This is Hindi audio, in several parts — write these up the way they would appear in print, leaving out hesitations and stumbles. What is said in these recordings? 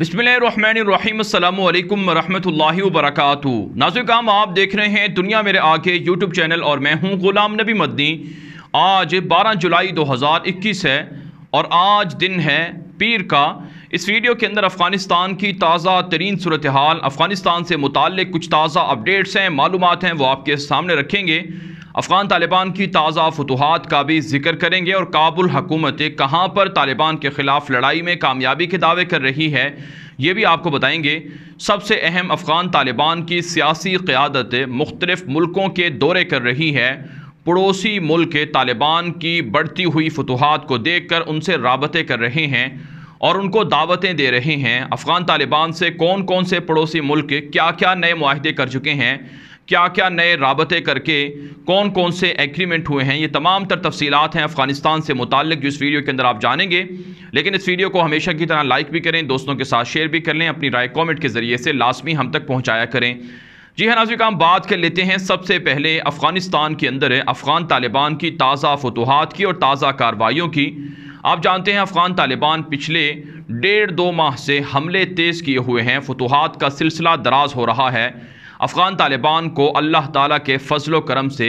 बिस्मिल्लाहिर्रहमानिर्रहीम अस्सलामु अलैकुम वरहमतुल्लाहि वबरकातुहू। नाज़रीन, आप देख रहे हैं दुनिया मेरे आगे यूट्यूब चैनल और मैं हूं गुलाम नबी मदनी। आज 12 जुलाई 2021 है और आज दिन है पीर का। इस वीडियो के अंदर अफ़गानिस्तान की ताज़ा तरीन सूरत हाल, अफ़गानिस्तान से मुताल्लिक़ कुछ ताज़ा अपडेट्स हैं, मालूमात हैं, वो आपके सामने रखेंगे। अफ़गान तालिबान की ताज़ा फतूहात का भी जिक्र करेंगे और काबुल हुकूमत कहाँ पर तालिबान के ख़िलाफ़ लड़ाई में कामयाबी के दावे कर रही है, ये भी आपको बताएंगे। सबसे अहम, अफ़गान तालिबान की सियासी क़यादत मुख्तलिफ़ मुल्कों के दौरे कर रही है। पड़ोसी मुल्क तालिबान की बढ़ती हुई फतूहात को देख कर उनसे राबते कर रहे हैं और उनको दावतें दे रहे हैं। अफ़गान तालिबान से कौन कौन से पड़ोसी मुल्क क्या क्या नए मुआहदे कर चुके हैं, क्या क्या नए राबते करके कौन कौन से एग्रीमेंट हुए हैं, ये तमाम तर तफसीलात हैं अफ़गानिस्तान से मुताल्लिक़ जो इस वीडियो के अंदर आप जानेंगे। लेकिन इस वीडियो को हमेशा की तरह लाइक भी करें, दोस्तों के साथ शेयर भी कर लें, अपनी राय कमेंट के ज़रिए से लाजमी हम तक पहुँचाया करें। जी हाँ नाज़रीन, हम बात कर लेते हैं सबसे पहले अफ़गानिस्तान के अंदर अफ़गान तालिबान की ताज़ा फतूहात की और ताज़ा कार्रवाइयों की। आप जानते हैं अफ़गान तालिबान पिछले 1.5-2 माह से हमले तेज़ किए हुए हैं, फतूहात का सिलसिला दराज हो रहा है। अफ़गान तालिबान को अल्लाह ताला के फ़ज़ल व करम से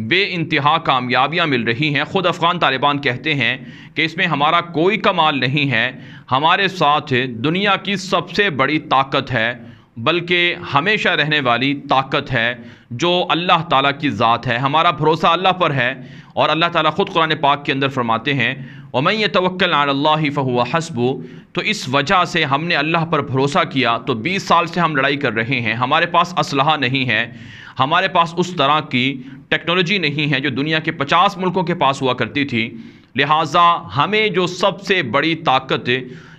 बेइंतहा कामयाबियाँ मिल रही हैं। ख़ुद अफ़गान तालिबान कहते हैं कि इसमें हमारा कोई कमाल नहीं है, हमारे साथ दुनिया की सबसे बड़ी ताकत है, बल्कि हमेशा रहने वाली ताकत है जो अल्लाह ताला की ज़ात है। हमारा भरोसा अल्लाह पर है और अल्लाह ताला ख़ुद कुरान पाक के अंदर फरमाते हैं वमन यतवक्कल अलल्लाहि फहुव हस्बुह। तो इस वजह से हमने अल्लाह पर भरोसा किया। तो 20 साल से हम लड़ाई कर रहे हैं, हमारे पास असलहा नहीं है, हमारे पास उस तरह की टेक्नोलॉजी नहीं है जो दुनिया के 50 मुल्कों के पास हुआ करती थी। लिहाजा हमें जो सबसे बड़ी ताकत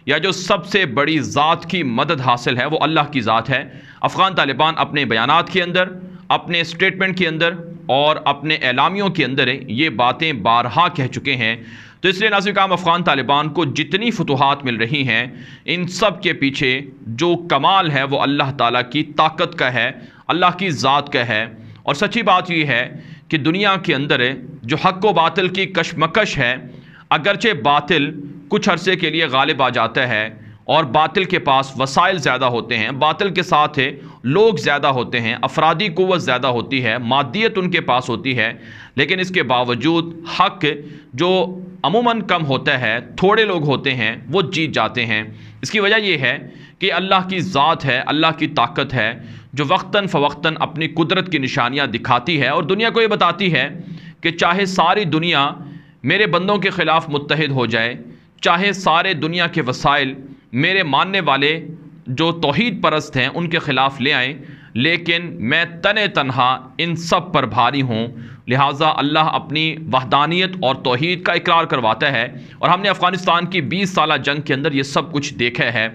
या जो सबसे बड़ी ज़ात की मदद हासिल है वो अल्लाह की ज़ात है। अफ़गान तालिबान अपने बयानात के अंदर, अपने स्टेटमेंट के अंदर और अपने एलामियों के अंदर ये बातें बारहा कह चुके हैं। तो इसलिए नाज़रीन, अफ़गान तालिबान को जितनी फतूहात मिल रही हैं, इन सब के पीछे जो कमाल है वो अल्लाह ताला की ताकत का है, अल्लाह की ज़ात का है। और सच्ची बात ये है कि दुनिया के अंदर जो हक़ व बातिल की कशमकश है, अगरचे बातिल कुछ अरसे के लिए गालिब आ जाता है और बातिल के पास वसाइल ज़्यादा होते हैं, बातिल के साथ लोग ज़्यादा होते हैं, अफरादी क़ुव्वत ज़्यादा होती है, मादियत उनके पास होती है, लेकिन इसके बावजूद हक़ जो अमूमन कम होता है, थोड़े लोग होते हैं, वो जीत जाते हैं। इसकी वजह यह है कि अल्लाह की ज़ात है, अल्लाह की ताकत है जो वक्तन फ़वक्तन अपनी कुदरत की निशानियाँ दिखाती है और दुनिया को ये बताती है कि चाहे सारी दुनिया मेरे बंदों के ख़िलाफ़ मुत्तहिद हो जाए, चाहे सारे दुनिया के वसाइल मेरे मानने वाले जो तौहीद परस्त हैं उनके ख़िलाफ़ ले आएँ, लेकिन मैं तने तनहा इन सब पर भारी हूँ। लिहाजा अल्लाह अपनी वहदानियत और तौहीद का इकरार करवाता है और हमने अफ़गानिस्तान की 20 साला जंग के अंदर ये सब कुछ देखा है।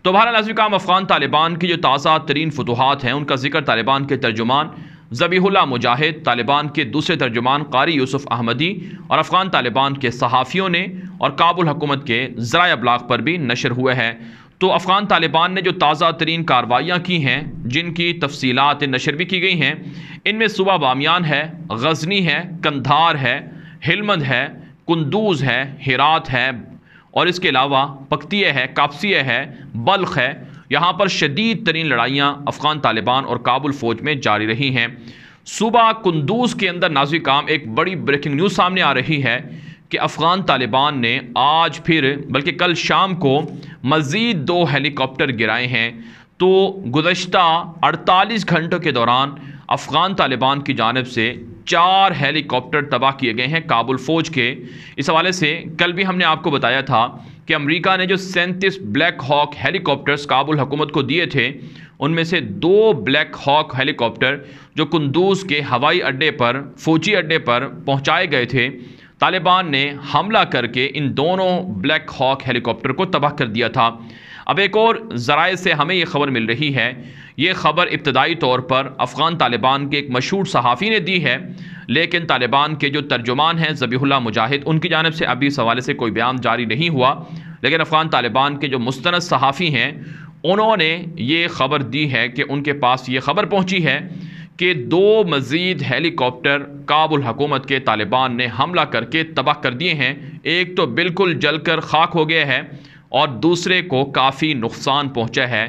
तो बहरहाल नाज़रीन, अफ़गान तालिबान की जो ताज़ा तरीन फतूहात हैं उनका जिक्र तालिबान के तर्जुमान ज़बीहुल्लाह मुजाहिद, तालिबान के दूसरे तर्जुमान कारी यूसुफ अहमदी और अफ़गान तालिबान के सहाफ़ियों ने और काबुल हुकूमत के ज़राए अबलाग पर भी नशर हुए हैं। तो अफ़गान तालिबान ने जो ताज़ा तरीन कार्रवाइयाँ की हैं, जिनकी तफसीलात नशर भी की गई हैं, इनमें सूबा बामियान है, गज़नी है, कंधार है, हिलमंद है, कुंदूज़ है, हिरात है और इसके अलावा पक्तिया है, कापसिया है, बल्ख है। यहाँ पर शदीद तरीन लड़ाइयाँ अफ़गान तालिबान और काबुल फ़ौज में जारी रही हैं। सूबा कुंदूज़ के अंदर नाज़रीन, एक बड़ी ब्रेकिंग न्यूज़ सामने आ रही है कि अफ़गान तालिबान ने आज फिर, बल्कि कल शाम को मज़ीद 2 हेलीकॉप्टर गिराए हैं। तो गुज़श्ता 48 घंटों के दौरान अफ़गान तालिबान की जानिब से 4 हेलीकॉप्टर तबाह किए गए हैं काबुल फ़ौज के। इस हवाले से कल भी हमने आपको बताया था कि अमेरिका ने जो 37 ब्लैक हॉक हेलीकॉप्टर्स काबुल हुकूमत को दिए थे, उनमें से 2 ब्लैक हॉक हेलीकॉप्टर जो कुंदूज़ के हवाई अड्डे पर, फ़ौजी अड्डे पर पहुँचाए गए थे, तालिबान ने हमला करके इन दोनों ब्लैक हॉक हेलीकॉप्टर को तबाह कर दिया था। अब एक और ज़राए से हमें ये ख़बर मिल रही है, ये ख़बर इब्तदाई तौर पर अफ़गान तालिबान के एक मशहूर सहाफ़ी ने दी है, लेकिन तालिबान के जो तर्जुमान हैं ज़बीहुल्लाह मुजाहिद, उनकी जानिब से अभी इस हवाले से कोई बयान जारी नहीं हुआ। लेकिन अफ़गान तालिबान के जो मुस्तनद सहाफ़ी हैं उन्होंने ये ख़बर दी है कि उनके पास ये ख़बर पहुँची है कि 2 मज़ीद हेलीकॉप्टर काबुल हुकूमत के तालिबान ने हमला करके तबाह कर दिए हैं। एक तो बिल्कुल जलकर खाक हो गया है और दूसरे को काफ़ी नुकसान पहुंचा है।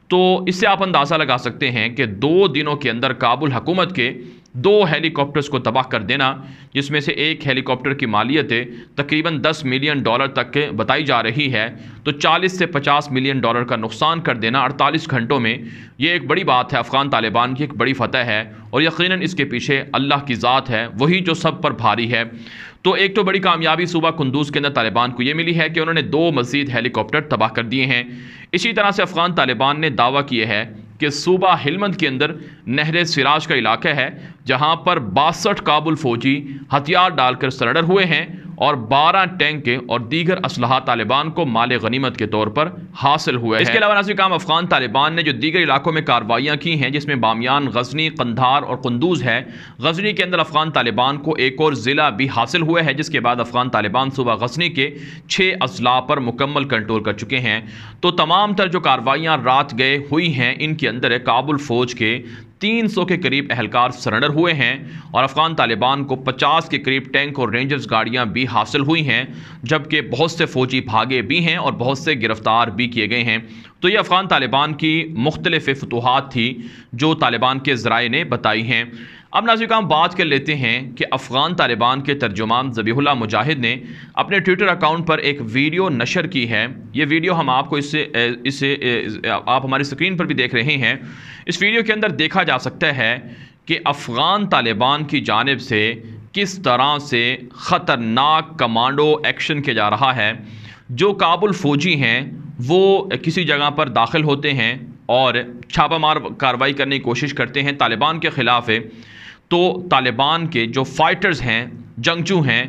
तो इससे आप अंदाज़ा लगा सकते हैं कि 2 दिनों के अंदर काबुल हुकूमत के 2 हेलीकॉप्टर्स को तबाह कर देना, जिसमें से एक हेलीकॉप्टर की मालियत तकरीबन $10 मिलियन तक बताई जा रही है, तो 40 से $50 मिलियन का नुकसान कर देना 48 घंटों में, ये एक बड़ी बात है। अफ़गान तालिबान की एक बड़ी फतह है और यकीनन इसके पीछे अल्लाह की ज़ात है, वही जो सब पर भारी है। तो एक तो बड़ी कामयाबी सूबा कुंदूज़ के अंदर तालिबान को ये मिली है कि उन्होंने 2 मज़ीद हेलीकॉप्टर तबाह कर दिए हैं। इसी तरह से अफ़गान तालिबान ने दावा किया है कि सूबा हिलमंद के अंदर नहर सिराज का इलाका है, जहां पर 62 काबुल फौजी हथियार डालकर सरेंडर हुए हैं और 12 टैंक और दीगर असलहा तालिबान को माल गनीमत के तौर पर हासिल हुए हैं। इसके अलावा नाज़रीन काम अफ़गान तालिबान ने जो दीगर इलाकों में कार्रवाइयाँ की हैं, जिसमें बामियान, गजनी, कंधार और कुंदूज़ है। गजनी के अंदर अफ़गान तालिबान को एक और ज़िला भी हासिल हुआ है, जिसके बाद अफ़गान तालिबान सूबा गजनी के 6 अजला पर मुकम्मल कंट्रोल कर चुके हैं। तो तमाम तर जो कार्रवाइयाँ रात गए हुई हैं, इनके अंदर काबुल फ़ौज के 300 के करीब एहलकार सरेंडर हुए हैं और अफ़गान तालिबान को 50 के करीब टैंक और रेंजर्स गाड़ियां भी हासिल हुई हैं, जबकि बहुत से फ़ौजी भागे भी हैं और बहुत से गिरफ्तार भी किए गए हैं। तो ये अफ़गान तालिबान की मुख्तलिफ़ फतूहात थी जो तालिबान के ज़राए ने बताई हैं। अब नाज़रीन हम बात कर लेते हैं कि अफ़गान तालिबान के तर्जुमान ज़बीहुल्लाह मुजाहिद ने अपने ट्विटर अकाउंट पर एक वीडियो नशर की है। ये वीडियो हम आपको इससे आप हमारी स्क्रीन पर भी देख रहे हैं। इस वीडियो के अंदर देखा जा सकता है कि अफ़गान तालिबान की जानिब से किस तरह से ख़तरनाक कमांडो एक्शन किया जा रहा है। जो काबुल फ़ौजी हैं वो किसी जगह पर दाखिल होते हैं और छापामार कार्रवाई करने की कोशिश करते हैं तालिबान के ख़िलाफ़ है, तो तालिबान के जो फाइटर्स हैं, जंगजू हैं,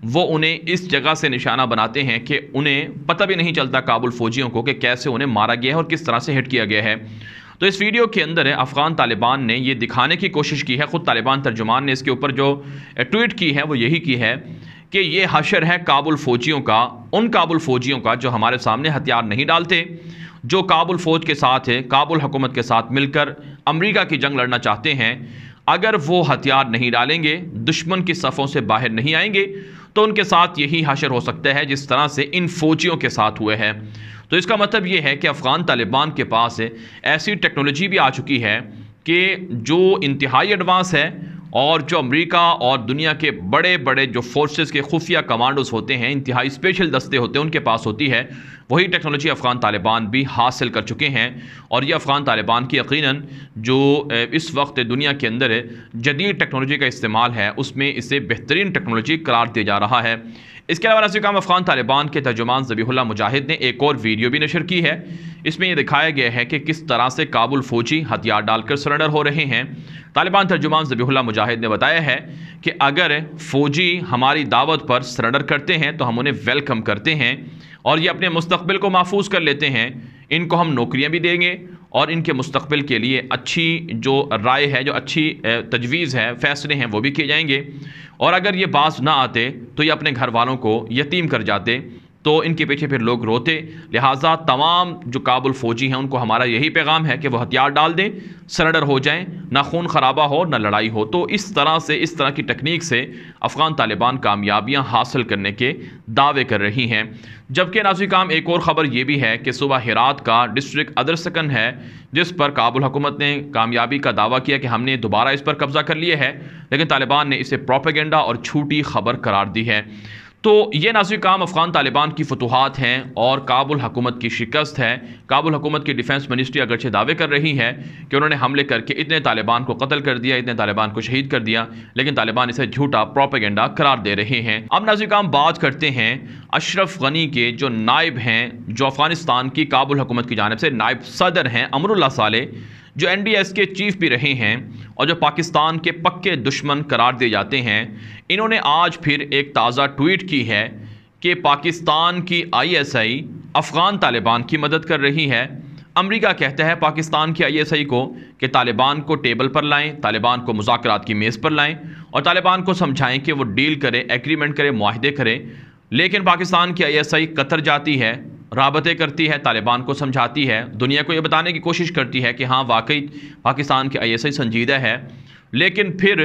वो उन्हें इस जगह से निशाना बनाते हैं कि उन्हें पता भी नहीं चलता काबुल फ़ौजियों को कि कैसे उन्हें मारा गया है और किस तरह से हिट किया गया है। तो इस वीडियो के अंदर अफ़गान तालिबान ने ये दिखाने की कोशिश की है, ख़ुद तालिबान तर्जुमान ने इसके ऊपर जो ट्वीट की है वो यही की है कि ये हशर है काबुल फ़ौजियों का, उन काबुल फ़ौजियों का जो हमारे सामने हथियार नहीं डालते, जो काबुल फ़ौज के साथ है, काबुल हुकूमत के साथ मिलकर अमेरिका की जंग लड़ना चाहते हैं। अगर वो हथियार नहीं डालेंगे, दुश्मन की सफ़ों से बाहर नहीं आएंगे, तो उनके साथ यही हशर हो सकता है जिस तरह से इन फ़ौजियों के साथ हुए हैं। तो इसका मतलब ये है कि अफ़गान तालिबान के पास ऐसी टेक्नोलॉजी भी आ चुकी है कि जो इंतहाई एडवांस है और जो अमेरिका और दुनिया के बड़े बड़े जो फोर्सेस के खुफिया कमांडोज होते हैं, इंतहाई स्पेशल दस्ते होते हैं, उनके पास होती है। वही टेक्नोलॉजी अफ़गान तालिबान भी हासिल कर चुके हैं और ये अफ़गान तालिबान की यकीनन जो इस वक्त दुनिया के अंदर जदीद टेक्नोलॉजी का इस्तेमाल है, उसमें इसे बेहतरीन टेक्नोलॉजी करार दिया जा रहा है। इसके अलावा नाज़रीन अफ़गान तालिबान के तर्जुमान ज़बीहुल्लाह मुजाहिद ने एक और वीडियो भी नशर की है। इसमें यह दिखाया गया है कि किस तरह से काबुल फ़ौजी हथियार डालकर सरेंडर हो रहे हैं। तालिबान तर्जुमान ज़बीहुल्लाह मुजाहिद ने बताया है कि अगर फ़ौजी हमारी दावत पर सरेंडर करते हैं तो हम उन्हें वेलकम करते हैं और ये अपने मुस्तक़बिल को महफूज कर लेते हैं। इनको हम नौकरियाँ भी देंगे और इनके मुस्तक़बिल के लिए अच्छी जो राय है, जो अच्छी तजवीज़ है, फ़ैसले हैं, वो भी किए जाएंगे। और अगर ये बाज ना आते तो ये अपने घर वालों को यतीम कर जाते, तो इनके पीछे फिर लोग रोते। लिहाजा तमाम जो काबुल फ़ौजी हैं उनको हमारा यही पैगाम है कि वो हथियार डाल दें, सरेंडर हो जाएं, ना खून खराबा हो ना लड़ाई हो। तो इस तरह की टेक्निक से अफ़गान तालिबान कामयाबियां हासिल करने के दावे कर रही हैं। जबकि नाज़रीन काम एक और ख़बर यह भी है कि सूबा हेरात का डिस्ट्रिक्ट अदरसकन है, जिस पर काबुल हुकूमत ने कामयाबी का दावा किया कि हमने दोबारा इस पर कब्ज़ा कर लिया है, लेकिन तालिबान ने इसे प्रोपेगेंडा और झूठी खबर करार दी है। तो ये नाज़रीन काम अफ़गान तालिबान की फतूहात हैं और काबुल हुकूमत की शिकस्त है। काबुल हुकूमत की डिफेंस मिनिस्ट्री अगरचे दावे कर रही है कि उन्होंने हमले करके इतने तालिबान को कत्ल कर दिया, इतने तालिबान को शहीद कर दिया, लेकिन तालिबान इसे झूठा प्रोपेगेंडा करार दे रहे हैं। अब नाज़रीन काम बात करते हैं अशरफ गनी के जो नायब हैं, जो अफ़गानिस्तान की काबुल हुकूमत की जानिब से नायब सदर हैं, अमरुल्लाह साले, जो NDS के चीफ भी रहे हैं और जो पाकिस्तान के पक्के दुश्मन करार दिए जाते हैं। इन्होंने आज फिर एक ताज़ा ट्वीट की है कि पाकिस्तान की ISI अफ़गान तालिबान की मदद कर रही है। अमेरिका कहता है पाकिस्तान की ISI को कि तालिबान को टेबल पर लाएं, तालिबान को मुज़ाकरात की मेज़ पर लाएं और तालिबान को समझाएं कि वो डील करे, एग्रीमेंट करे, मुआहदे करे। लेकिन पाकिस्तान की ISI कतर जाती है, राबते करती है, तालिबान को समझाती है, दुनिया को ये बताने की कोशिश करती है कि हाँ वाकई पाकिस्तान की ISI संजीदा है, लेकिन फिर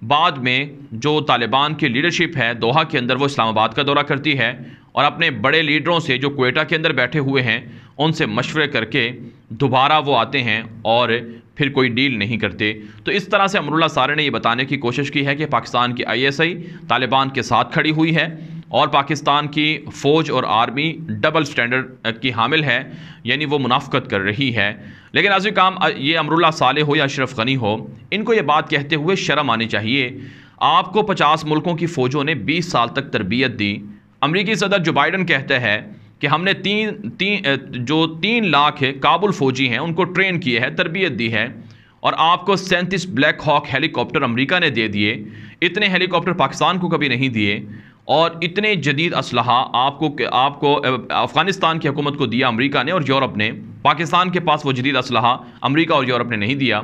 बाद में जो तालिबान की लीडरशिप है दोहा के अंदर, वो इस्लामाबाद का दौरा करती है और अपने बड़े लीडरों से जो क्वेटा के अंदर बैठे हुए हैं उनसे मशवरे करके दोबारा वो आते हैं और फिर कोई डील नहीं करते। तो इस तरह से अमरुल्लाह साले ने ये बताने की कोशिश की है कि पाकिस्तान की ISI तालिबान के साथ खड़ी हुई है और पाकिस्तान की फ़ौज और आर्मी डबल स्टैंडर्ड की हामिल है, यानी वो मुनाफ़कत कर रही है। लेकिन नाज़रीन काम ये अमरुल्लाह साले हो या अशरफ गनी हो, इनको ये बात कहते हुए शर्म आनी चाहिए। आपको 50 मुल्कों की फ़ौजों ने 20 साल तक तरबियत दी। अमरीकी सदर जो बाइडन कहते हैं कि हमने 3 लाख काबुल फ़ौजी हैं उनको ट्रेन किए है, तरबियत दी है, और आपको 37 ब्लैक हॉक हेलीकॉप्टर अमेरिका ने दे दिए। इतने हेलीकॉप्टर पाकिस्तान को कभी नहीं दिए, और इतने जदीद असलहा आपको अफ़गानिस्तान की हुकूमत को दिया अमेरिका ने और यूरोप ने। पाकिस्तान के पास वो जदीद असलहा अमेरिका और यूरोप ने नहीं दिया।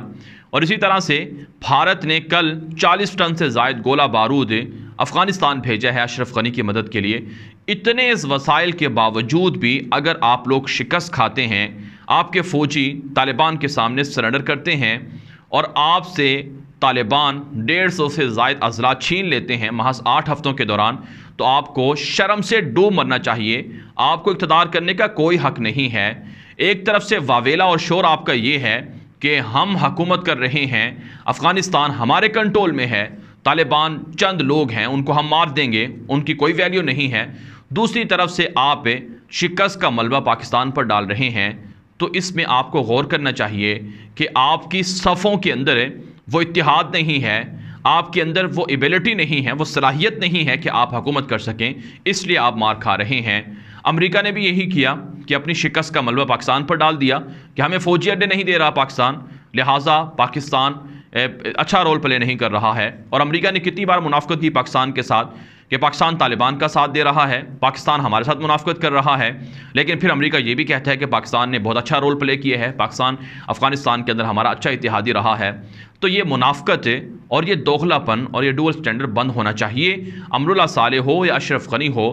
और इसी तरह से भारत ने कल 40 टन से ज़ायद गोला बारूद अफ़गानिस्तान भेजा है अशरफ गनी की मदद के लिए। इतने वसाइल के बावजूद भी अगर आप लोग शिकस्त खाते हैं, आपके फ़ौजी तालिबान के सामने सरेंडर करते हैं और आपसे तालिबान 150 से ज़ायद अज़ला छीन लेते हैं महज 8 हफ्तों के दौरान, तो आपको शर्म से डूब मरना चाहिए। आपको इक़्तिदार करने का कोई हक़ नहीं है। एक तरफ से वावेला और शोर आपका ये है कि हम हुकूमत कर रहे हैं, अफ़गानिस्तान हमारे कंट्रोल में है, तालिबान चंद लोग हैं, उनको हम मार देंगे, उनकी कोई वैल्यू नहीं है। दूसरी तरफ से आप शिकस्त का मलबा पाकिस्तान पर डाल रहे हैं। तो इसमें आपको गौर करना चाहिए कि आपकी सफ़ों के अंदर वो इत्तिहाद नहीं है, आपके अंदर वो एबिलिटी नहीं है, वो सलाहियत नहीं है कि आप हुकूमत कर सकें, इसलिए आप मार खा रहे हैं। अमेरिका ने भी यही किया कि अपनी शिकस्त का मलबा पाकिस्तान पर डाल दिया कि हमें फ़ौजी अड्डे नहीं दे रहा पाकिस्तान, लिहाजा पाकिस्तान अच्छा रोल प्ले नहीं कर रहा है। और अमेरिका ने कितनी बार मुनाफ़कत की पाकिस्तान के साथ कि पाकिस्तान तालिबान का साथ दे रहा है, पाकिस्तान हमारे साथ मुनाफ़कत कर रहा है, लेकिन फिर अमेरिका ये भी कहता है कि पाकिस्तान ने बहुत अच्छा रोल प्ले किया है, पाकिस्तान अफ़गानिस्तान के अंदर हमारा अच्छा इत्तेहादी रहा है। तो ये मुनाफ़कत और ये दोगलापन और ये डुअल स्टैंडर्ड बंद होना चाहिए। अमरुल्लाह साले हो या अशरफ गनी हो,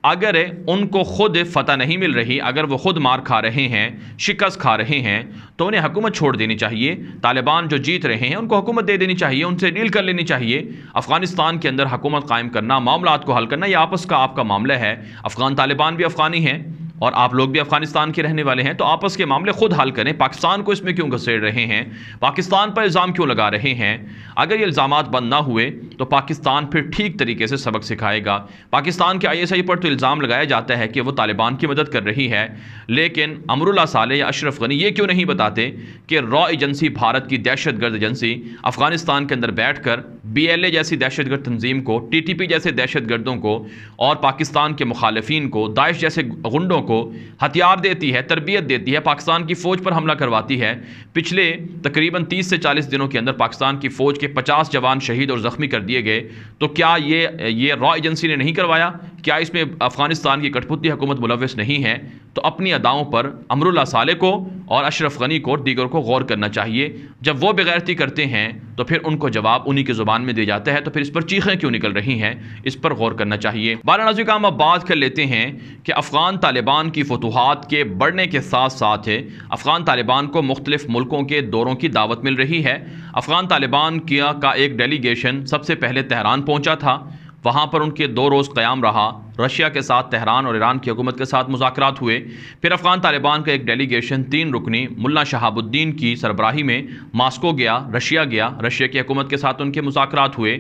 अगर उनको खुद फतह नहीं मिल रही, अगर वो खुद मार खा रहे हैं, शिकस्त खा रहे हैं, तो उन्हें हुकूमत छोड़ देनी चाहिए। तालिबान जो जीत रहे हैं उनको हुकूमत दे देनी चाहिए, उनसे डील कर लेनी चाहिए। अफ़गानिस्तान के अंदर हुकूमत कायम करना, मामलात को हल करना, ये आपस का आपका मामला है। अफ़गान तालिबान भी अफ़गानी हैं और आप लोग भी अफ़गानिस्तान के रहने वाले हैं, तो आपस के मामले खुद हल करें। पाकिस्तान को इसमें क्यों घसीट रहे हैं, पाकिस्तान पर इल्ज़ाम क्यों लगा रहे हैं? अगर ये इल्ज़ामात बंद ना हुए तो पाकिस्तान फिर ठीक तरीके से सबक सिखाएगा। पाकिस्तान के ISI पर तो इल्ज़ाम लगाया जाता है कि वो तालिबान की मदद कर रही है, लेकिन अमरुल्लाह साले या अशरफ गनी ये क्यों नहीं बताते कि रॉ एजेंसी, भारत की दहशतगर्द एजेंसी, अफ़गानिस्तान के अंदर बैठ कर BLA जैसी दहशतगर्द तंजीम को, TTP जैसे दहशतगर्दों को और पाकिस्तान के मुखालिफिन को, दाइश जैसे गुंडों को हथियार देती है, तरबियत देती है, पाकिस्तान की फ़ौज पर हमला करवाती है। पिछले तकरीबन 30 से 40 दिनों के अंदर पाकिस्तान की फ़ौज के 50 जवान शहीद और ज़ख्मी कर दिए गए। तो क्या ये रॉ एजेंसी ने नहीं करवाया? क्या इसमें अफ़गानिस्तान की कठपुतली हुकूमत मुलव्वस नहीं है? तो अपनी अदाओं पर अमरुल्लाह साले को और अशरफ गनी को और दीगर को गौर करना चाहिए। जब वो बेगैरती करते हैं तो फिर उनको जवाब उन्हीं की ज़ुबान में दिया जाता है, तो फिर इस पर चीखें क्यों निकल रही हैं, इस पर गौर करना चाहिए। बारह काम अब बात कर लेते हैं कि अफ़गान तालिबान की फतूहात के बढ़ने के साथ साथ अफ़गान तालिबान को मुख्तलिफ मुल्कों के दौरों की दावत मिल रही है। अफ़गान तालिबान का एक डेलीगेशन सबसे पहले तेहरान पहुँचा था, वहाँ पर उनके 2 रोज़ क़याम रहा। रशिया के साथ तेहरान और ईरान की हुकूमत के साथ मुज़ाकरात हुए। फिर अफ़गान तालिबान का एक डेलीगेशन 3 रुकनी मुल्ला शहाबुद्दीन की सरबराही में मास्को गया, रशिया गया, रशिया की हुकूमत के साथ उनके मुज़ाकरात हुए।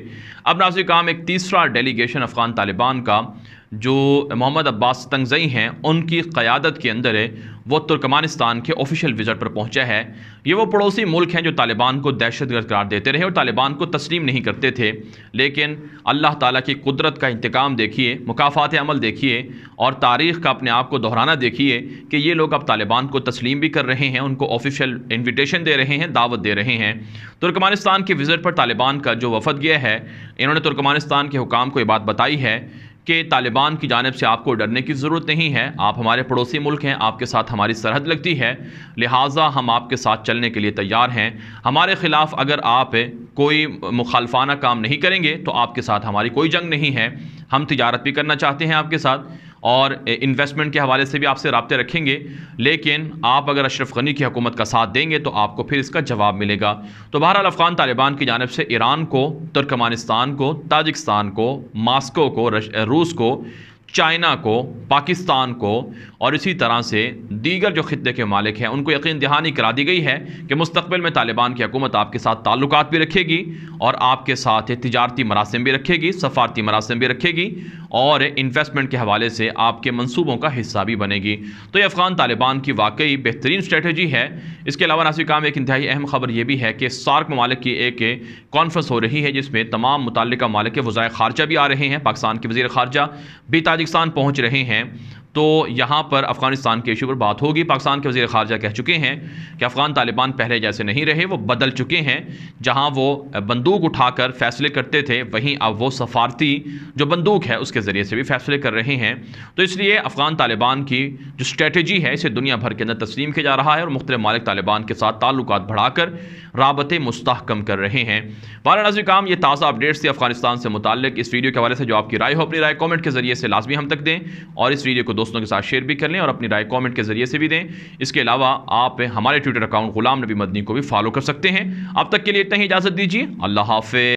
अब नाज़रीन काम एक तीसरा डेलीगेशन अफ़गान तालिबान का जो मोहम्मद अब्बास तंगज़ई हैं उनकी क़यादत के अंदर वो तुर्कमानिस्तान के ऑफिशियल विज़िट पर पहुंचा है। ये वो पड़ोसी मुल्क हैं जो तालिबान को दहशतगर्द करार देते रहे और तालिबान को तस्लीम नहीं करते थे, लेकिन अल्लाह ताला की कुदरत का इंतकाम देखिए, मुकाफ़ात अमल देखिए और तारीख़ का अपने आप को दोहराना देखिए कि ये लोग अब तालिबान को तस्लीम भी कर रहे हैं, उनको ऑफिशियल इन्विटेशन दे रहे हैं, दावत दे रहे हैं। तुर्कमानिस्तान के विज़िट पर तालिबान का जो वफ़द गया है, इन्होंने तुर्कमानिस्तान के हुकाम को ये बात बताई है कि तालिबान की जानिब से आपको डरने की ज़रूरत नहीं है, आप हमारे पड़ोसी मुल्क हैं, आपके साथ हमारी सरहद लगती है, लिहाजा हम आपके साथ चलने के लिए तैयार हैं। हमारे ख़िलाफ़ अगर आप कोई मुखालफाना काम नहीं करेंगे तो आपके साथ हमारी कोई जंग नहीं है। हम तिजारत भी करना चाहते हैं आपके साथ और इन्वेस्टमेंट के हवाले से भी आपसे राब्ते रखेंगे, लेकिन आप अगर अशरफ गनी की हुकूमत का साथ देंगे तो आपको फिर इसका जवाब मिलेगा। तो बहरहाल अफ़गान तालिबान की जानिब से ईरान को, तुर्कमानिस्तान को, ताजिकिस्तान को, मास्को को, रूस को चाइना को, पाकिस्तान को और इसी तरह से दीगर जो खित्ते के मालिक हैं उनको यकीन दहानी करा दी गई है कि मुस्तक़बिल में तालिबान की हुकूमत आपके साथ ताल्लुकात भी रखेगी और आपके साथ तिजारती मरासिम भी रखेगी, सफारती मरासिम भी रखेगी और इन्वेस्टमेंट के हवाले से आपके मंसूबों का हिस्सा भी बनेगी। तो ये अफ़गान तालिबान की वाकई बेहतरीन स्ट्रेटजी है। इसके अलावा नाज़रीन काम एक इंतहाई अहम खबर यह भी है कि सार्क ममालिक की एक कॉन्फ्रेंस हो रही है जिसमें तमाम मुतल्लिका ममालिक के वज़ाए ख़ारजा भी आ रहे हैं। पाकिस्तान के वज़ीर ख़ारजा भी ताजिकिस्तान पहुँच रहे हैं, तो यहाँ पर अफ़गानिस्तान के इशू पर बात होगी। पाकिस्तान के वज़ीर ख़ारजा कह चुके हैं कि अफ़गान तालिबान पहले जैसे नहीं रहे, वो बदल चुके हैं। जहाँ वो बंदूक उठाकर फ़ैसले करते थे वहीं अब वो सफारती जो बंदूक है उसके ज़रिए से भी फ़ैसले कर रहे हैं। तो इसलिए अफ़गान तालिबान की जो स्ट्रेटजी है इसे दुनिया भर के अंदर तस्लीम किया जा रहा है और मुख्तलिफ मालिक तालिबान के साथ ताल्लुकात बढ़ाकर राबते मुस्तहकम कर रहे हैं। बारह नाज़रीन काम ये ताज़ा अपडेट्स थी अफ़गानिस्तान से मुताल्लिक। इस वीडियो के हवाले से जो आपकी राय हो, अपनी राय कॉमेंट के ज़रिए से लाजमी हम तक दें और इस वीडियो को दोस्तों के साथ शेयर भी कर लें और अपनी राय कमेंट के जरिए से भी दें। इसके अलावा आप हमारे ट्विटर अकाउंट गुलाम नबी मदनी को भी फॉलो कर सकते हैं। अब तक के लिए इतना ही, इजाज़त दीजिए। अल्लाह हाफ़िज़।